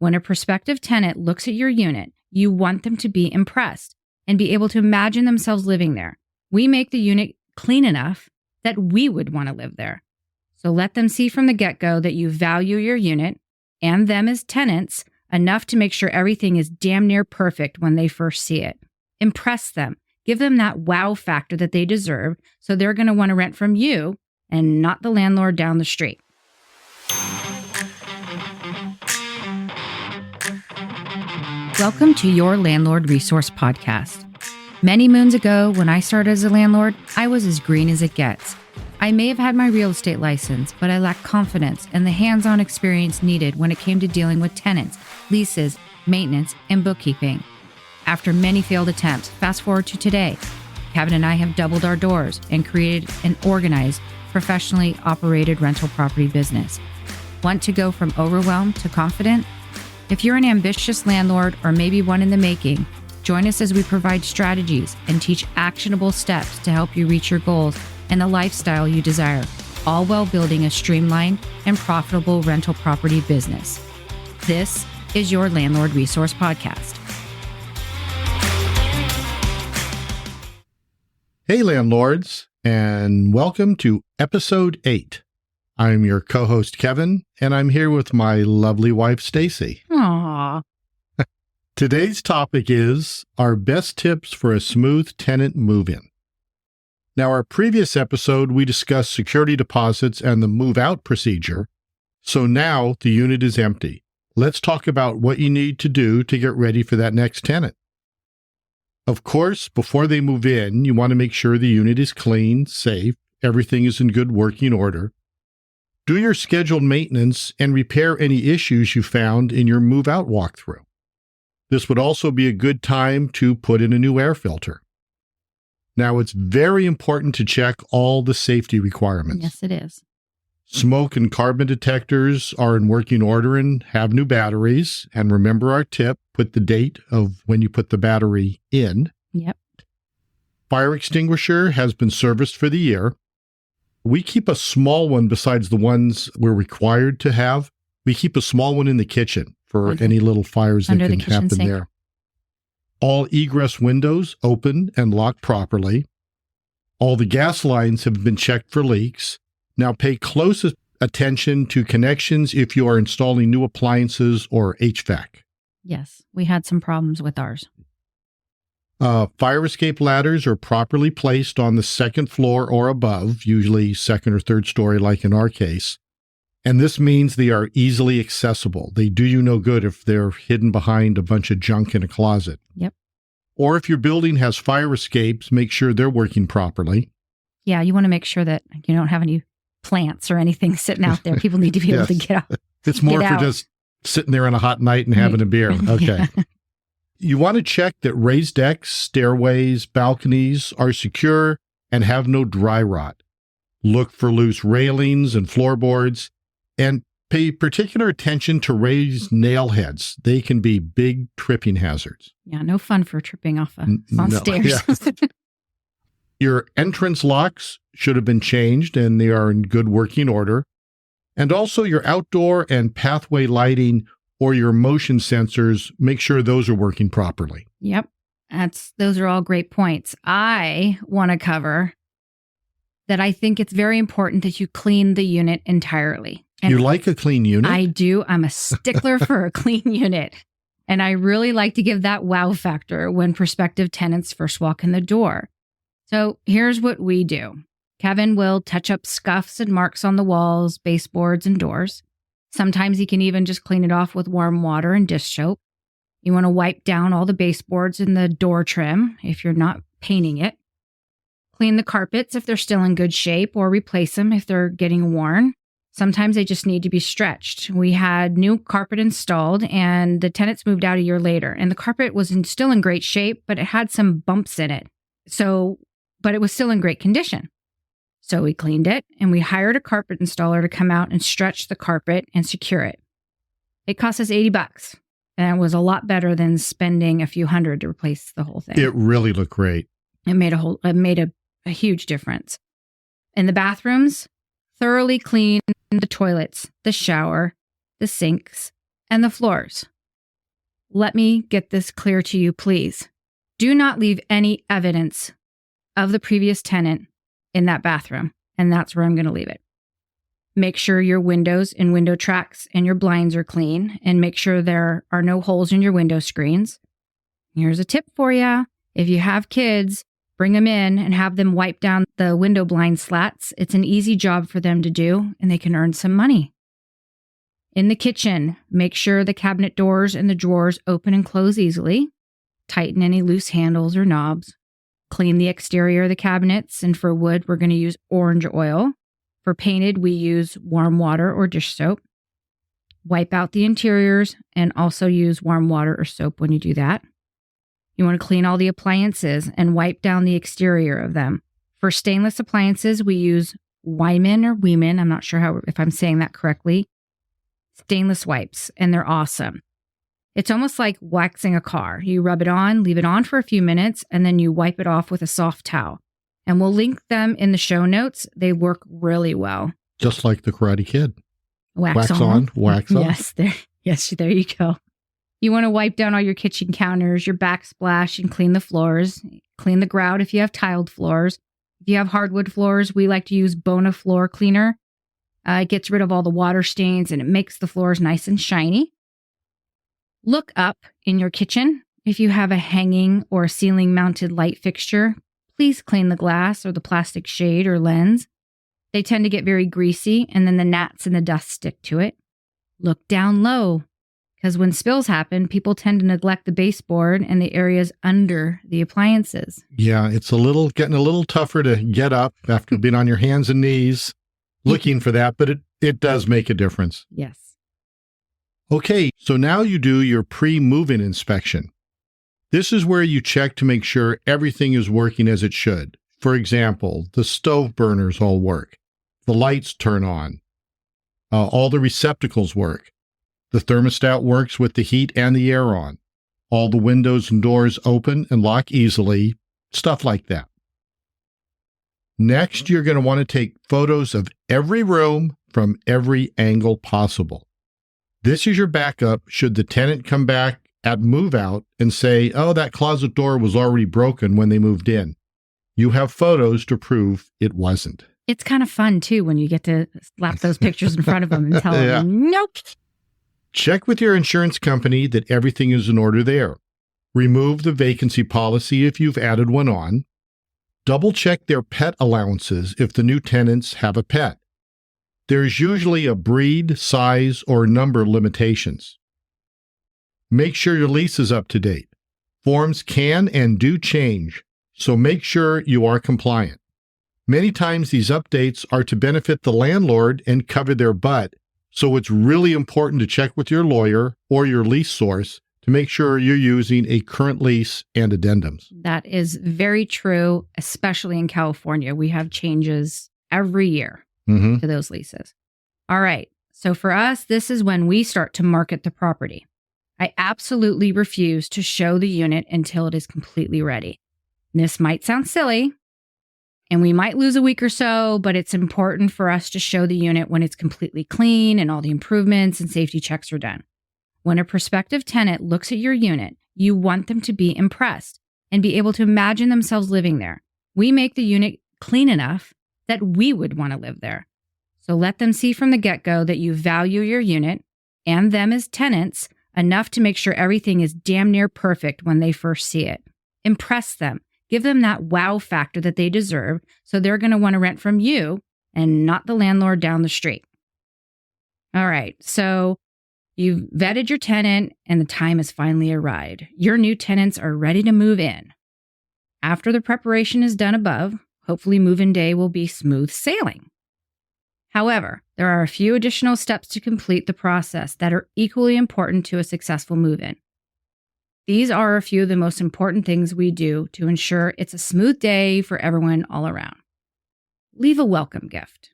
When a prospective tenant looks at your unit, you want them to be impressed and be able to imagine themselves living there. We make the unit clean enough that we would want to live there. So let them see from the get-go that you value your unit and them as tenants enough to make sure everything is damn near perfect when they first see it. Impress them. Give them that wow factor that they deserve, so they're going to want to rent from you and not the landlord down the street. Welcome to your Landlord Resource Podcast. Many moons ago, when I started as a landlord, I was as green as it gets. I may have had my real estate license, but I lacked confidence and the hands-on experience needed when it came to dealing with tenants, leases, maintenance, and bookkeeping. After many failed attempts, fast forward to today, Kevin and I have doubled our doors and created an organized, professionally operated rental property business. Want to go from overwhelmed to confident? If you're an ambitious landlord or maybe one in the making, join us as we provide strategies and teach actionable steps to help you reach your goals and the lifestyle you desire, all while building a streamlined and profitable rental property business. This is your Landlord Resource Podcast. Hey, landlords, and welcome to episode 8. I'm your co-host, Kevin, and I'm here with my lovely wife, Stacy. Aww. Today's topic is our best tips for a smooth tenant move-in. Now, our previous episode, we discussed security deposits and the move-out procedure. So now the unit is empty. Let's talk about what you need to do to get ready for that next tenant. Of course, before they move in, you want to make sure the unit is clean, safe, everything is in good working order. Do your scheduled maintenance and repair any issues you found in your move-out walkthrough. This would also be a good time to put in a new air filter. Now, it's very important to check all the safety requirements. Yes, it is. Smoke and carbon detectors are in working order and have new batteries. And remember our tip, put the date of when you put the battery in. Yep. Fire extinguisher has been serviced for the year. We keep a small one besides the ones we're required to have. We keep a small one in the kitchen for any little fires that can happen sink. there. All egress windows open and locked properly. All the gas lines have been checked for leaks. Now pay close attention to connections if you are installing new appliances or HVAC. Yes, we had some problems with ours. Fire escape ladders are properly placed on the second floor or above, usually second or third story like in our case. And this means they are easily accessible. They do you no good if they're hidden behind a bunch of junk in a closet. Yep. Or if your building has fire escapes, make sure they're working properly. Yeah, you want to make sure that you don't have any plants or anything sitting out there. People need to be able to get out. It's more for just sitting there on a hot night and having a beer. Okay. Yeah. You want to check that raised decks, stairways, balconies are secure and have no dry rot. Look for loose railings and floorboards. And pay particular attention to raised nail heads. They can be big tripping hazards. Yeah, no fun for tripping off on stairs. Yeah. Your entrance locks should have been changed and they are in good working order. And also your outdoor and pathway lighting or your motion sensors, make sure those are working properly. Yep. Those are all great points. I want to cover that I think it's very important that you clean the unit entirely. And you like a clean unit? I do. I'm a stickler for a clean unit. And I really like to give that wow factor when prospective tenants first walk in the door. So here's what we do. Kevin will touch up scuffs and marks on the walls, baseboards, and doors. Sometimes he can even just clean it off with warm water and dish soap. You want to wipe down all the baseboards and the door trim if you're not painting it. Clean the carpets if they're still in good shape or replace them if they're getting worn. Sometimes they just need to be stretched. We had new carpet installed and the tenants moved out a year later and the carpet was still in great shape, but it had some bumps in it. But it was still in great condition. So we cleaned it and we hired a carpet installer to come out and stretch the carpet and secure it. It cost us $80 and it was a lot better than spending a few hundred to replace the whole thing. It really looked great. It made a huge difference. In the bathrooms, thoroughly clean the toilets, the shower, the sinks, and the floors. let me get this clear to you, please. Do not leave any evidence of the previous tenant in that bathroom, and that's where I'm going to leave it. Make sure your windows and window tracks and your blinds are clean, and make sure there are no holes in your window screens. Here's a tip for you. If you have kids, bring them in and have them wipe down the window blind slats. It's an easy job for them to do, and they can earn some money. In the kitchen, make sure the cabinet doors and the drawers open and close easily. Tighten any loose handles or knobs. Clean the exterior of the cabinets, and for wood, we're going to use orange oil. For painted, we use warm water or dish soap. Wipe out the interiors and also use warm water or soap when you do that. You want to clean all the appliances and wipe down the exterior of them. For stainless appliances, we use Wyman or Weeman, I'm not sure if I'm saying that correctly, stainless wipes, and they're awesome. It's almost like waxing a car. You rub it on, leave it on for a few minutes, and then you wipe it off with a soft towel. And we'll link them in the show notes. They work really well. Just like the Karate Kid. Wax on, wax off. Yes, there you go. You want to wipe down all your kitchen counters, your backsplash, and clean the floors. Clean the grout if you have tiled floors. If you have hardwood floors, we like to use Bona Floor Cleaner. It gets rid of all the water stains and it makes the floors nice and shiny. Look up in your kitchen. If you have a hanging or ceiling mounted light fixture, please clean the glass or the plastic shade or lens. They tend to get very greasy and then the gnats and the dust stick to it. Look down low, because when spills happen, people tend to neglect the baseboard and the areas under the appliances. Yeah, it's getting a little tougher to get up after being on your hands and knees looking for that, but it does make a difference. Yes. Okay, so now you do your pre-move-in inspection. This is where you check to make sure everything is working as it should. For example, the stove burners all work. The lights turn on. All the receptacles work. The thermostat works with the heat and the air on. All the windows and doors open and lock easily, stuff like that. Next, you're going to want to take photos of every room from every angle possible. This is your backup should the tenant come back at move out and say, oh, that closet door was already broken when they moved in. You have photos to prove it wasn't. It's kind of fun, too, when you get to slap those pictures in front of them and tell them, nope. Check with your insurance company that everything is in order there. Remove the vacancy policy if you've added one on. Double check their pet allowances if the new tenants have a pet. There's usually a breed, size, or number limitations. Make sure your lease is up to date. Forms can and do change, so make sure you are compliant. Many times these updates are to benefit the landlord and cover their butt, so it's really important to check with your lawyer or your lease source to make sure you're using a current lease and addendums. That is very true, especially in California. We have changes every year to those leases. All right. So for us, this is when we start to market the property. I absolutely refuse to show the unit until it is completely ready. This might sound silly, and we might lose a week or so, but it's important for us to show the unit when it's completely clean and all the improvements and safety checks are done. When a prospective tenant looks at your unit, you want them to be impressed and be able to imagine themselves living there. We make the unit clean enough that we would want to live there. So let them see from the get-go that you value your unit and them as tenants enough to make sure everything is damn near perfect when they first see it. Impress them. Give them that wow factor that they deserve, so they're going to want to rent from you and not the landlord down the street. All right, so you've vetted your tenant and the time has finally arrived. Your new tenants are ready to move in. After the preparation is done above, hopefully move-in day will be smooth sailing. However, there are a few additional steps to complete the process that are equally important to a successful move-in. These are a few of the most important things we do to ensure it's a smooth day for everyone all around. Leave a welcome gift.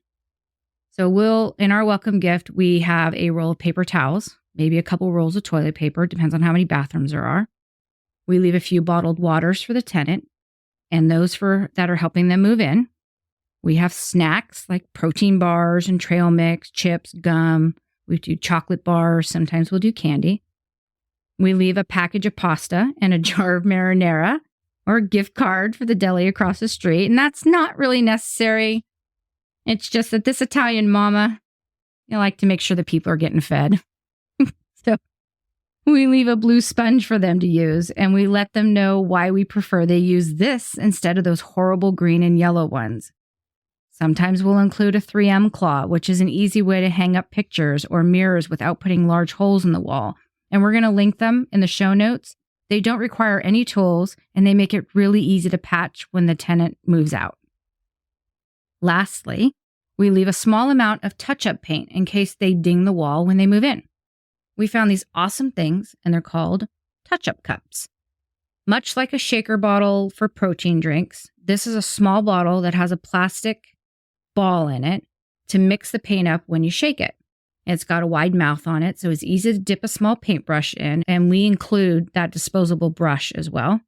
So in our welcome gift, we have a roll of paper towels, maybe a couple rolls of toilet paper, depends on how many bathrooms there are. We leave a few bottled waters for the tenant and those that are helping them move in. We have snacks like protein bars and trail mix, chips, gum. We do chocolate bars. Sometimes we'll do candy. We leave a package of pasta and a jar of marinara or a gift card for the deli across the street. And that's not really necessary. It's just that this Italian mama, I like to make sure the people are getting fed. So we leave a blue sponge for them to use, and we let them know why we prefer they use this instead of those horrible green and yellow ones. Sometimes we'll include a 3M cloth, which is an easy way to hang up pictures or mirrors without putting large holes in the wall. And we're going to link them in the show notes. They don't require any tools, and they make it really easy to patch when the tenant moves out. Lastly, we leave a small amount of touch-up paint in case they ding the wall when they move in. We found these awesome things, and they're called touch-up cups. Much like a shaker bottle for protein drinks, this is a small bottle that has a plastic ball in it to mix the paint up when you shake it. It's got a wide mouth on it, so it's easy to dip a small paintbrush in, and we include that disposable brush as well.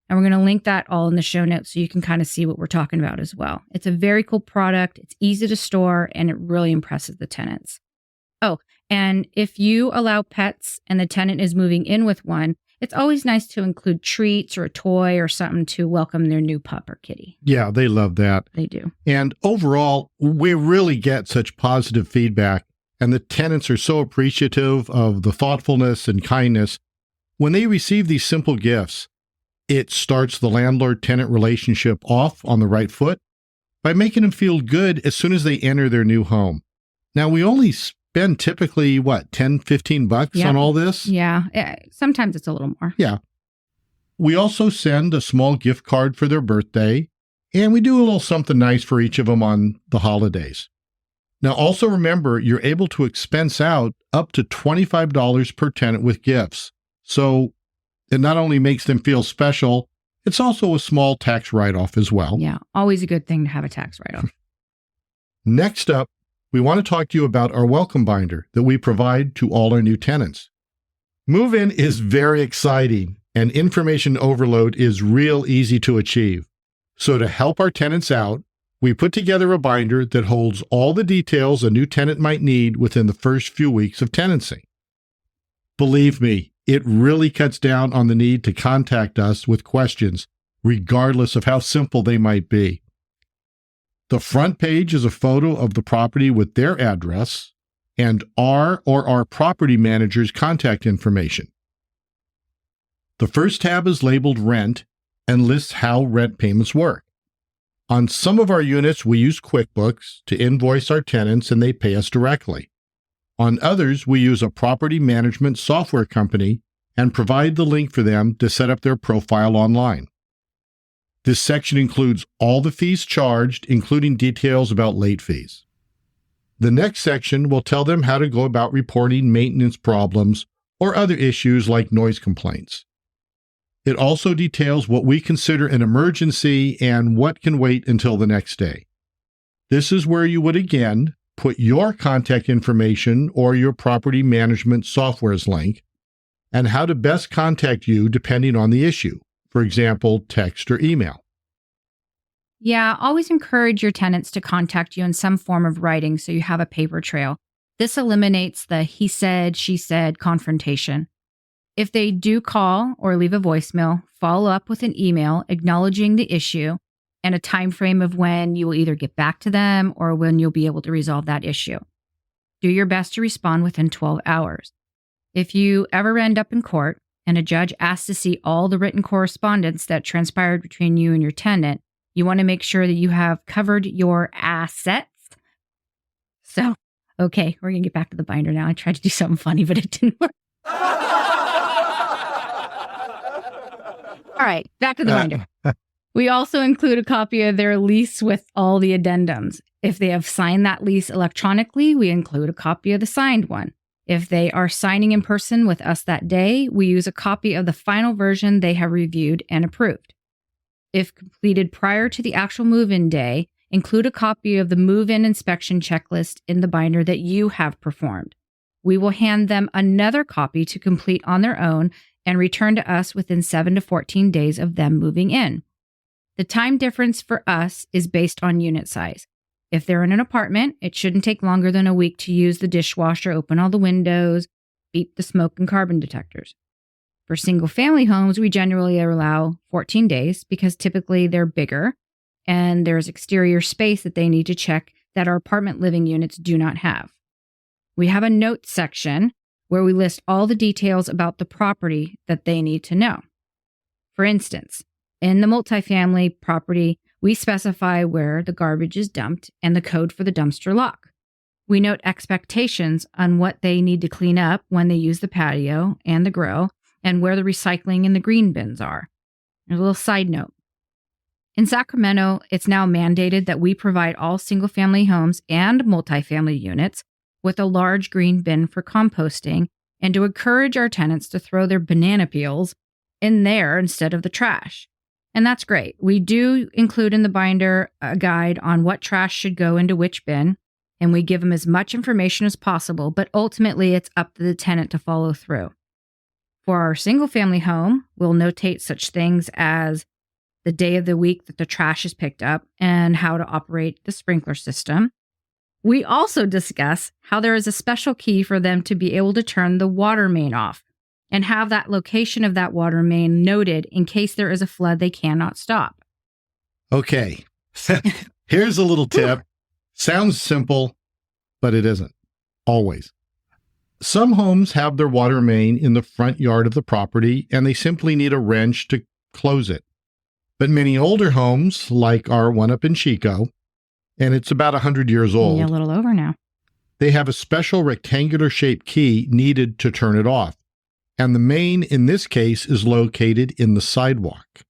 And we're going to link that all in the show notes so you can kind of see what we're talking about as well. It's a very cool product. It's easy to store, and it really impresses the tenants. Oh, and if you allow pets and the tenant is moving in with one, it's always nice to include treats or a toy or something to welcome their new pup or kitty. Yeah, they love that. They do. And overall, we really get such positive feedback, and the tenants are so appreciative of the thoughtfulness and kindness. When they receive these simple gifts, it starts the landlord-tenant relationship off on the right foot by making them feel good as soon as they enter their new home. Now, we only spend typically, $10-15 on all this? Yeah. Sometimes it's a little more. Yeah. We also send a small gift card for their birthday, and we do a little something nice for each of them on the holidays. Now, also remember, you're able to expense out up to $25 per tenant with gifts. So it not only makes them feel special, it's also a small tax write-off as well. Yeah, always a good thing to have a tax write-off. Next up, we want to talk to you about our welcome binder that we provide to all our new tenants. Move-in is very exciting, and information overload is real easy to achieve. So to help our tenants out, we put together a binder that holds all the details a new tenant might need within the first few weeks of tenancy. Believe me, it really cuts down on the need to contact us with questions, regardless of how simple they might be. The front page is a photo of the property with their address and our property manager's contact information. The first tab is labeled Rent and lists how rent payments work. On some of our units, we use QuickBooks to invoice our tenants and they pay us directly. On others, we use a property management software company and provide the link for them to set up their profile online. This section includes all the fees charged, including details about late fees. The next section will tell them how to go about reporting maintenance problems or other issues like noise complaints. It also details what we consider an emergency and what can wait until the next day. This is where you would again put your contact information or your property management software's link and how to best contact you depending on the issue. For example, text or email. Yeah, always encourage your tenants to contact you in some form of writing so you have a paper trail. This eliminates the he said, she said confrontation. If they do call or leave a voicemail, follow up with an email acknowledging the issue and a time frame of when you will either get back to them or when you'll be able to resolve that issue. Do your best to respond within 12 hours. If you ever end up in court, and a judge asks to see all the written correspondence that transpired between you and your tenant, you want to make sure that you have covered your assets. So, okay, we're going to get back to the binder now. I tried to do something funny, but it didn't work. All right, back to the binder. We also include a copy of their lease with all the addendums. If they have signed that lease electronically, we include a copy of the signed one. If they are signing in person with us that day, we use a copy of the final version they have reviewed and approved. If completed prior to the actual move-in day, include a copy of the move-in inspection checklist in the binder that you have performed. We will hand them another copy to complete on their own and return to us within 7 to 14 days of them moving in. The time difference for us is based on unit size. If they're in an apartment, it shouldn't take longer than a week to use the dishwasher, open all the windows, beep the smoke and carbon detectors. For single-family homes, we generally allow 14 days because typically they're bigger and there's exterior space that they need to check that our apartment living units do not have. We have a notes section where we list all the details about the property that they need to know. For instance, in the multifamily property, we specify where the garbage is dumped and the code for the dumpster lock. We note expectations on what they need to clean up when they use the patio and the grill, and where the recycling and the green bins are. A little side note. In Sacramento, it's now mandated that we provide all single-family homes and multifamily units with a large green bin for composting and to encourage our tenants to throw their banana peels in there instead of the trash. And that's great. We do include in the binder a guide on what trash should go into which bin, and we give them as much information as possible, but ultimately it's up to the tenant to follow through. For our single-family home, we'll notate such things as the day of the week that the trash is picked up and how to operate the sprinkler system. We also discuss how there is a special key for them to be able to turn the water main off and have that location of that water main noted in case there is a flood they cannot stop. Okay, here's a little tip. Sounds simple, but it isn't. Always. Some homes have their water main in the front yard of the property, and they simply need a wrench to close it. But many older homes, like our one up in Chico, and it's about 100 years old. Yeah, a little over now. They have a special rectangular-shaped key needed to turn it off, and the main in this case is located in the sidewalk.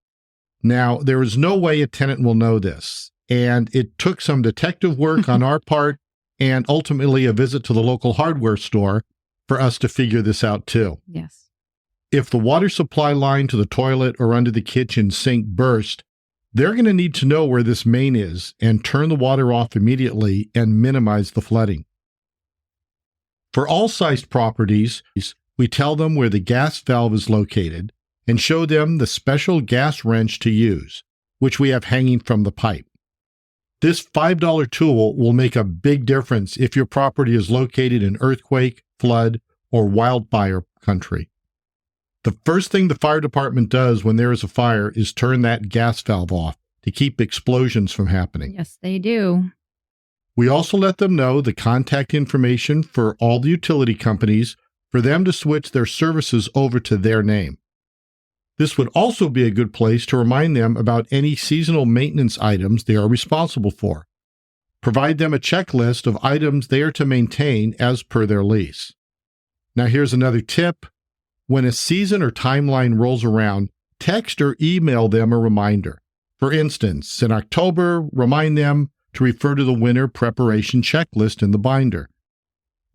Now, there is no way a tenant will know this, and it took some detective work on our part and ultimately a visit to the local hardware store for us to figure this out too. Yes. If the water supply line to the toilet or under the kitchen sink burst, they're going to need to know where this main is and turn the water off immediately and minimize the flooding. For all sized properties, we tell them where the gas valve is located and show them the special gas wrench to use, which we have hanging from the pipe. This $5 tool will make a big difference if your property is located in earthquake, flood, or wildfire country. The first thing the fire department does when there is a fire is turn that gas valve off to keep explosions from happening. Yes, they do. We also let them know the contact information for all the utility companies for them to switch their services over to their name. This would also be a good place to remind them about any seasonal maintenance items they are responsible for. Provide them a checklist of items they are to maintain as per their lease. Now here's another tip. When a season or timeline rolls around, text or email them a reminder. For instance, in October, remind them to refer to the winter preparation checklist in the binder.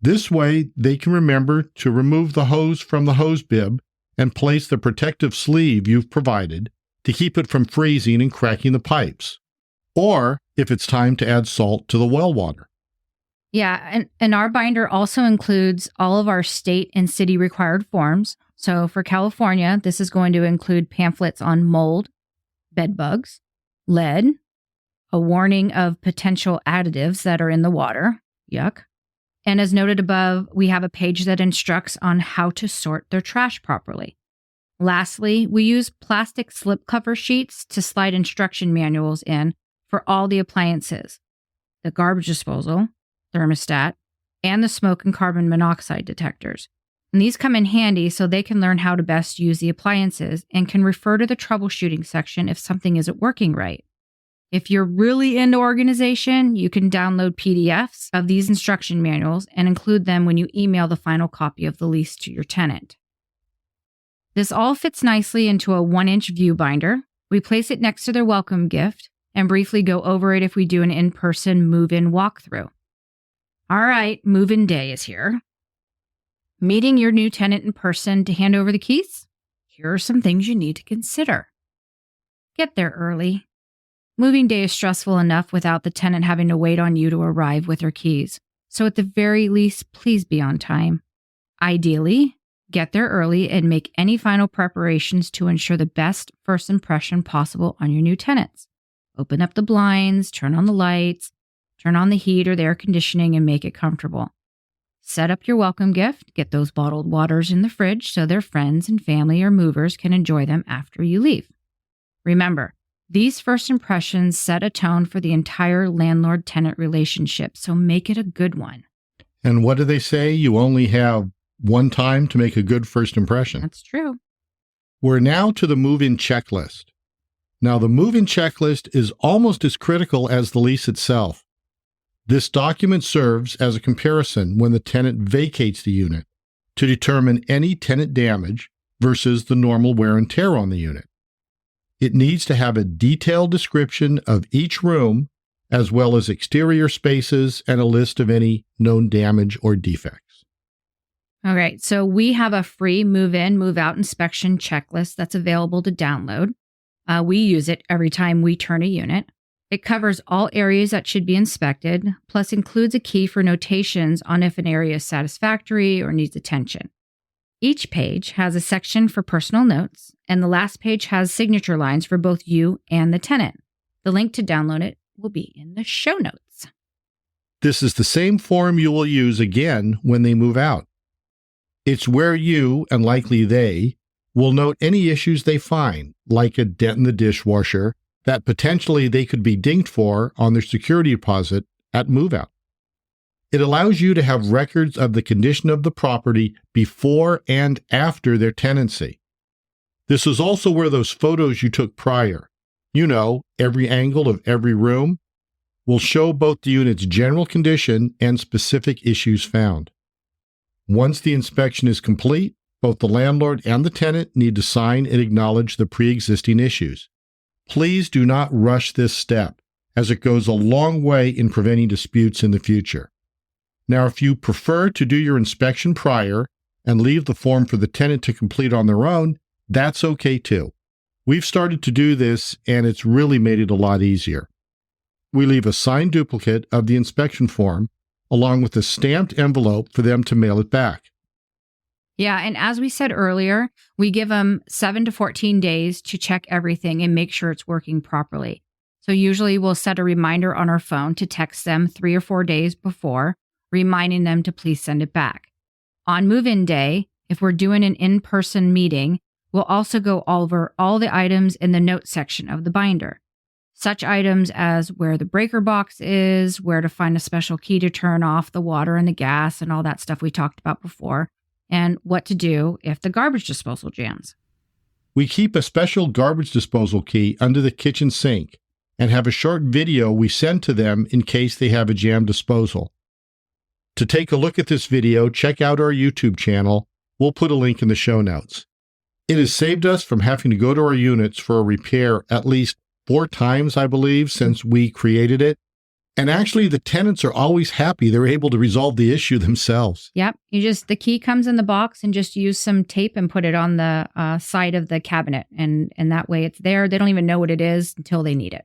This way, they can remember to remove the hose from the hose bib and place the protective sleeve you've provided to keep it from freezing and cracking the pipes, or if it's time to add salt to the well water. Yeah, and our binder also includes all of our state and city required forms. So for California, this is going to include pamphlets on mold, bed bugs, lead, a warning of potential additives that are in the water, yuck. And as noted above, we have a page that instructs on how to sort their trash properly. Lastly, we use plastic slipcover sheets to slide instruction manuals in for all the appliances, the garbage disposal, thermostat, and the smoke and carbon monoxide detectors. And these come in handy so they can learn how to best use the appliances and can refer to the troubleshooting section if something isn't working right. If you're really into organization, you can download PDFs of these instruction manuals and include them when you email the final copy of the lease to your tenant. This all fits nicely into a 1-inch view binder. We place it next to their welcome gift and briefly go over it if we do an in-person move-in walkthrough. All right, move-in day is here. Meeting your new tenant in person to hand over the keys? Here are some things you need to consider. Get there early. Moving day is stressful enough without the tenant having to wait on you to arrive with her keys. So at the very least, please be on time. Ideally, get there early and make any final preparations to ensure the best first impression possible on your new tenants. Open up the blinds, turn on the lights, turn on the heat or the air conditioning, and make it comfortable. Set up your welcome gift. Get those bottled waters in the fridge so their friends and family or movers can enjoy them after you leave. Remember, these first impressions set a tone for the entire landlord-tenant relationship, so make it a good one. And what do they say? You only have one time to make a good first impression. That's true. We're now to the move-in checklist. Now, the move-in checklist is almost as critical as the lease itself. This document serves as a comparison when the tenant vacates the unit to determine any tenant damage versus the normal wear and tear on the unit. It needs to have a detailed description of each room, as well as exterior spaces and a list of any known damage or defects. All right, so we have a free move-in, move-out inspection checklist that's available to download. We use it every time we turn a unit. It covers all areas that should be inspected, plus includes a key for notations on if an area is satisfactory or needs attention. Each page has a section for personal notes, and the last page has signature lines for both you and the tenant. The link to download it will be in the show notes. This is the same form you will use again when they move out. It's where you, and likely they, will note any issues they find, like a dent in the dishwasher, that potentially they could be dinged for on their security deposit at move-out. It allows you to have records of the condition of the property before and after their tenancy. This is also where those photos you took prior, every angle of every room, will show both the unit's general condition and specific issues found. Once the inspection is complete, both the landlord and the tenant need to sign and acknowledge the pre-existing issues. Please do not rush this step, as it goes a long way in preventing disputes in the future. Now, if you prefer to do your inspection prior and leave the form for the tenant to complete on their own, that's okay too. We've started to do this, and it's really made it a lot easier. We leave a signed duplicate of the inspection form, along with a stamped envelope for them to mail it back. Yeah, and as we said earlier, we give them 7 to 14 days to check everything and make sure it's working properly. So usually we'll set a reminder on our phone to text them 3 or 4 days before, reminding them to please send it back. On move-in day, if we're doing an in-person meeting, we'll also go over all the items in the notes section of the binder. Such items as where the breaker box is, where to find a special key to turn off the water and the gas and all that stuff we talked about before, and what to do if the garbage disposal jams. We keep a special garbage disposal key under the kitchen sink and have a short video we send to them in case they have a jammed disposal. To take a look at this video, check out our YouTube channel. We'll put a link in the show notes. It has saved us from having to go to our units for a repair at least 4 times, I believe, since we created it. And actually, the tenants are always happy they're able to resolve the issue themselves. Yep. The key comes in the box and just use some tape and put it on the side of the cabinet. And that way it's there. They don't even know what it is until they need it.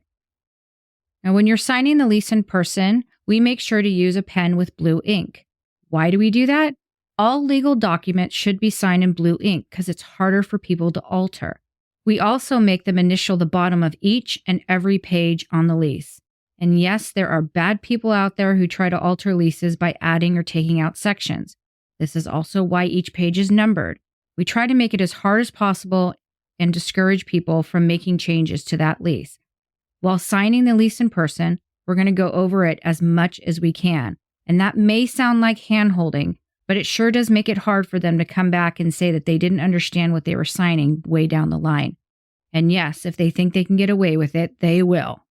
Now, when you're signing the lease in person, we make sure to use a pen with blue ink. Why do we do that? All legal documents should be signed in blue ink because it's harder for people to alter. We also make them initial the bottom of each and every page on the lease. And yes, there are bad people out there who try to alter leases by adding or taking out sections. This is also why each page is numbered. We try to make it as hard as possible and discourage people from making changes to that lease. While signing the lease in person, we're going to go over it as much as we can. And that may sound like hand-holding, but it sure does make it hard for them to come back and say that they didn't understand what they were signing way down the line. And yes, if they think they can get away with it, they will.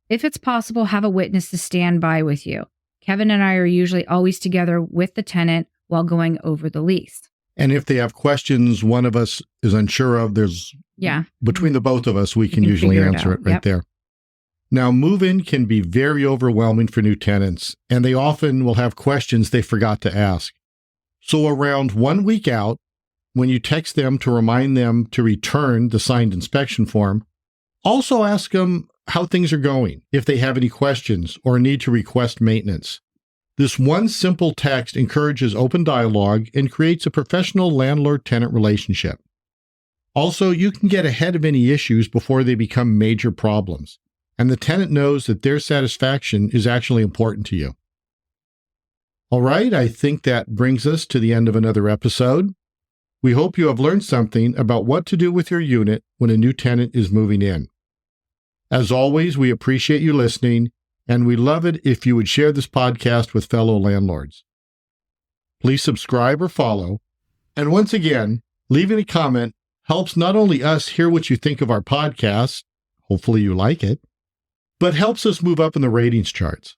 If it's possible, have a witness to stand by with you. Kevin and I are usually always together with the tenant while going over the lease. And if they have questions one of us is unsure of, between the both of us, we can usually answer it right there. Now, move-in can be very overwhelming for new tenants, and they often will have questions they forgot to ask. So around 1 week out, when you text them to remind them to return the signed inspection form, also ask them how things are going, if they have any questions or need to request maintenance. This one simple text encourages open dialogue and creates a professional landlord-tenant relationship. Also, you can get ahead of any issues before they become major problems, and the tenant knows that their satisfaction is actually important to you. All right, I think that brings us to the end of another episode. We hope you have learned something about what to do with your unit when a new tenant is moving in. As always, we appreciate you listening, and we love it if you would share this podcast with fellow landlords. Please subscribe or follow. And once again, leaving a comment helps not only us hear what you think of our podcast, hopefully you like it, but helps us move up in the ratings charts.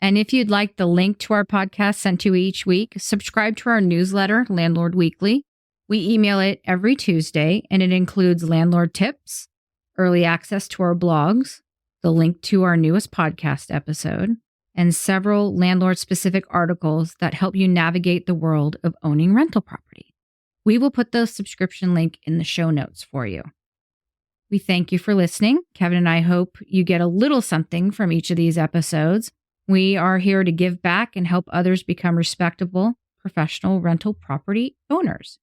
And if you'd like the link to our podcast sent to you each week, subscribe to our newsletter, Landlord Weekly. We email it every Tuesday, and it includes landlord tips, early access to our blogs, the link to our newest podcast episode, and several landlord-specific articles that help you navigate the world of owning rental property. We will put the subscription link in the show notes for you. We thank you for listening. Kevin and I hope you get a little something from each of these episodes. We are here to give back and help others become respectable, professional rental property owners.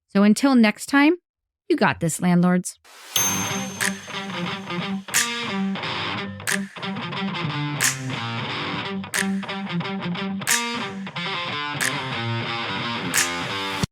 So until next time, you got this, landlords.